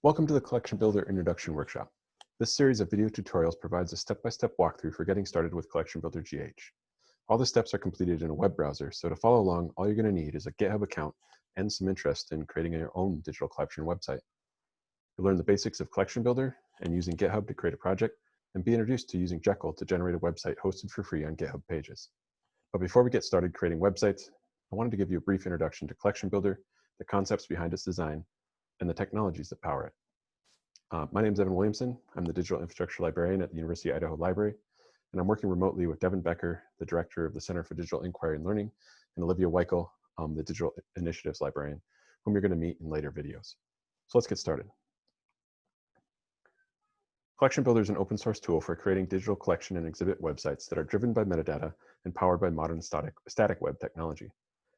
Welcome to the Collection Builder Introduction Workshop. This series of video tutorials provides a step-by-step walkthrough for getting started with CollectionBuilder-GH. All the steps are completed in a web browser, so to follow along, all you're going to need is a GitHub account and some interest in creating your own digital collection website. You'll learn the basics of Collection Builder and using GitHub to create a project, and be introduced to using Jekyll to generate a website hosted for free on GitHub pages. But before we get started creating websites, I wanted to give you a brief introduction to Collection Builder, the concepts behind its design, and the technologies that power it. My name is Evan Williamson. I'm the Digital Infrastructure Librarian at the University of Idaho Library, and I'm working remotely with Devin Becker, the Director of the Center for Digital Inquiry and Learning, and Olivia Weichel, the Digital Initiatives Librarian, whom you're going to meet in later videos. So let's get started. Collection Builder is an open source tool for creating digital collection and exhibit websites that are driven by metadata and powered by modern static web technology.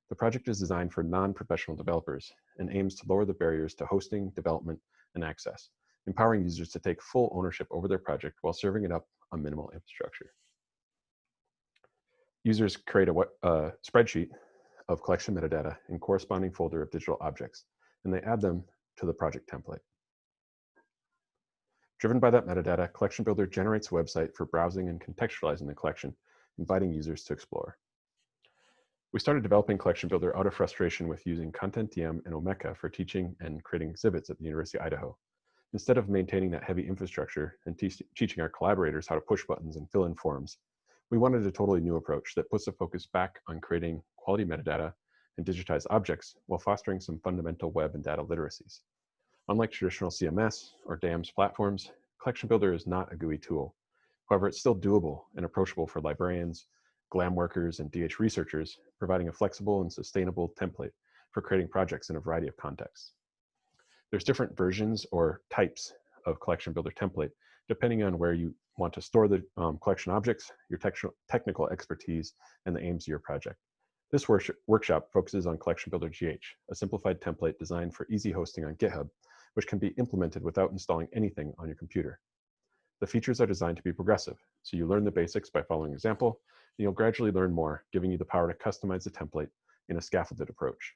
The project is designed for non-professional developers and aims to lower the barriers to hosting, development, and access, empowering users to take full ownership over their project while serving it up on minimal infrastructure. Users create a spreadsheet of collection metadata and corresponding folder of digital objects, and they add them to the project template. Driven by that metadata, Collection Builder generates a website for browsing and contextualizing the collection, inviting users to explore. We started developing Collection Builder out of frustration with using ContentDM and Omeka for teaching and creating exhibits at the University of Idaho. Instead of maintaining that heavy infrastructure and teaching our collaborators how to push buttons and fill in forms, we wanted a totally new approach that puts the focus back on creating quality metadata and digitized objects while fostering some fundamental web and data literacies. Unlike traditional CMS or DAMS platforms, Collection Builder is not a GUI tool. However, it's still doable and approachable for librarians, GLAM workers, and DH researchers, providing a flexible and sustainable template for creating projects in a variety of contexts. There's different versions or types of Collection Builder template, depending on where you want to store the collection objects, your technical expertise, and the aims of your project. This workshop focuses on Collection Builder-GH, a simplified template designed for easy hosting on GitHub, which can be implemented without installing anything on your computer. The features are designed to be progressive, so you learn the basics by following an example, and you'll gradually learn more, giving you the power to customize the template in a scaffolded approach.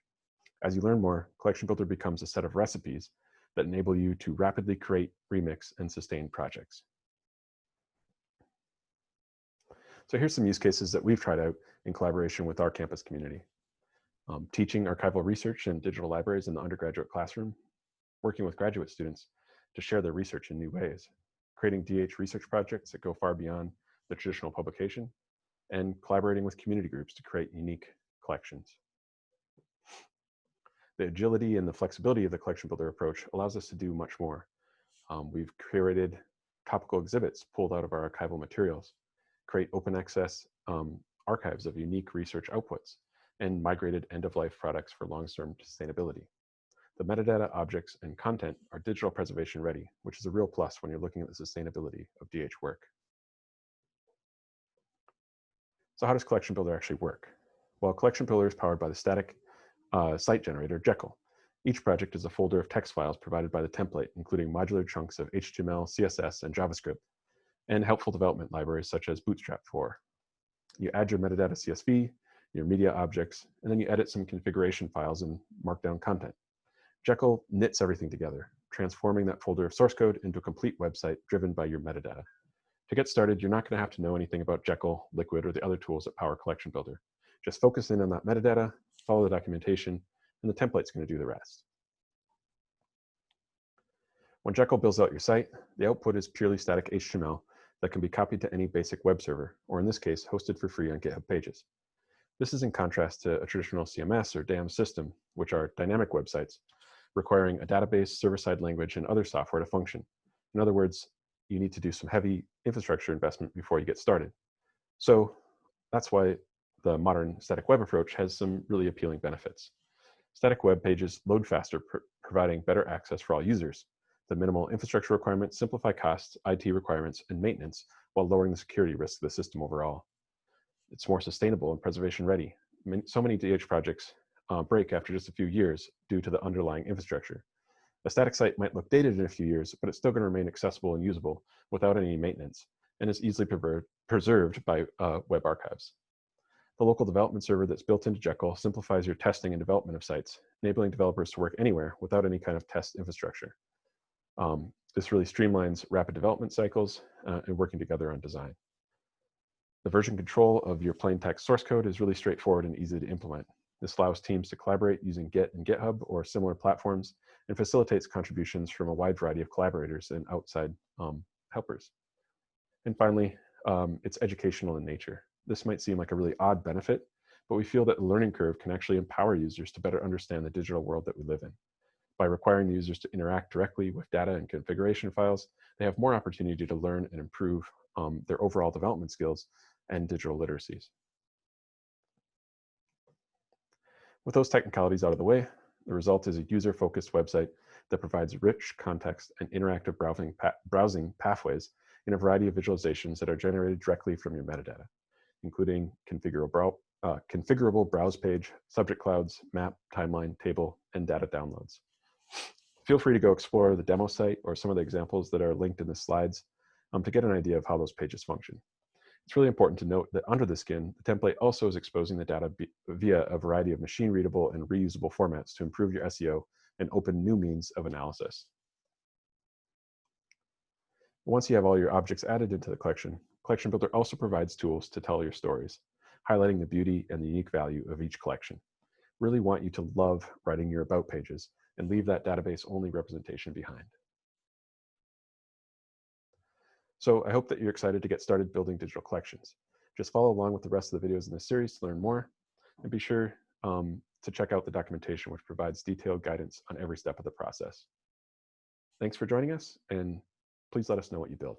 As you learn more, Collection Builder becomes a set of recipes that enable you to rapidly create, remix, and sustain projects. So here's some use cases that we've tried out in collaboration with our campus community. Teaching archival research in digital libraries in the undergraduate classroom, working with graduate students to share their research in new ways, creating DH research projects that go far beyond the traditional publication, and collaborating with community groups to create unique collections. The agility and the flexibility of the Collection Builder approach allows us to do much more. We've curated topical exhibits pulled out of our archival materials, create open access archives of unique research outputs, and migrated end-of-life products for long-term sustainability. The metadata, objects, and content are digital preservation ready, which is a real plus when you're looking at the sustainability of DH work. So how does Collection Builder actually work? Well, Collection Builder is powered by the static site generator, Jekyll. Each project is a folder of text files provided by the template, including modular chunks of HTML, CSS, and JavaScript, and helpful development libraries such as Bootstrap 4. You add your metadata CSV, your media objects, and then you edit some configuration files and markdown content. Jekyll knits everything together, transforming that folder of source code into a complete website driven by your metadata. To get started, you're not going to have to know anything about Jekyll, Liquid, or the other tools that power Collection Builder. Just focus in on that metadata, follow the documentation, and the template's going to do the rest. When Jekyll builds out your site, the output is purely static HTML that can be copied to any basic web server, or in this case, hosted for free on GitHub pages. This is in contrast to a traditional CMS or DAMS system, which are dynamic websites, requiring a database, server-side language, and other software to function. In other words, you need to do some heavy infrastructure investment before you get started. So that's why the modern static web approach has some really appealing benefits. Static web pages load faster, providing better access for all users. The minimal infrastructure requirements simplify costs, IT requirements, and maintenance while lowering the security risk of the system overall. It's more sustainable and preservation ready. So many DH projects break after just a few years due to the underlying infrastructure. A static site might look dated in a few years, but it's still going to remain accessible and usable without any maintenance, and is easily preserved by web archives. The local development server that's built into Jekyll simplifies your testing and development of sites, enabling developers to work anywhere without any kind of test infrastructure. This really streamlines rapid development cycles and working together on design. The version control of your plain text source code is really straightforward and easy to implement. This allows teams to collaborate using Git and GitHub or similar platforms and facilitates contributions from a wide variety of collaborators and outside helpers. And finally, it's educational in nature. This might seem like a really odd benefit, but we feel that the learning curve can actually empower users to better understand the digital world that we live in. By requiring the users to interact directly with data and configuration files, they have more opportunity to learn and improve their overall development skills and digital literacies. With those technicalities out of the way, the result is a user-focused website that provides rich context and interactive browsing pathways in a variety of visualizations that are generated directly from your metadata, including configurable browse page, subject clouds, map, timeline, table, and data downloads. Feel free to go explore the demo site or some of the examples that are linked in the slides to get an idea of how those pages function. It's really important to note that under the skin, the template also is exposing the data via a variety of machine-readable and reusable formats to improve your SEO and open new means of analysis. Once you have all your objects added into the collection, Collection Builder also provides tools to tell your stories, highlighting the beauty and the unique value of each collection. Really want you to love writing your about pages and leave that database-only representation behind. So I hope that you're excited to get started building digital collections. Just follow along with the rest of the videos in this series to learn more, and be sure to check out the documentation, which provides detailed guidance on every step of the process. Thanks for joining us, and please let us know what you build.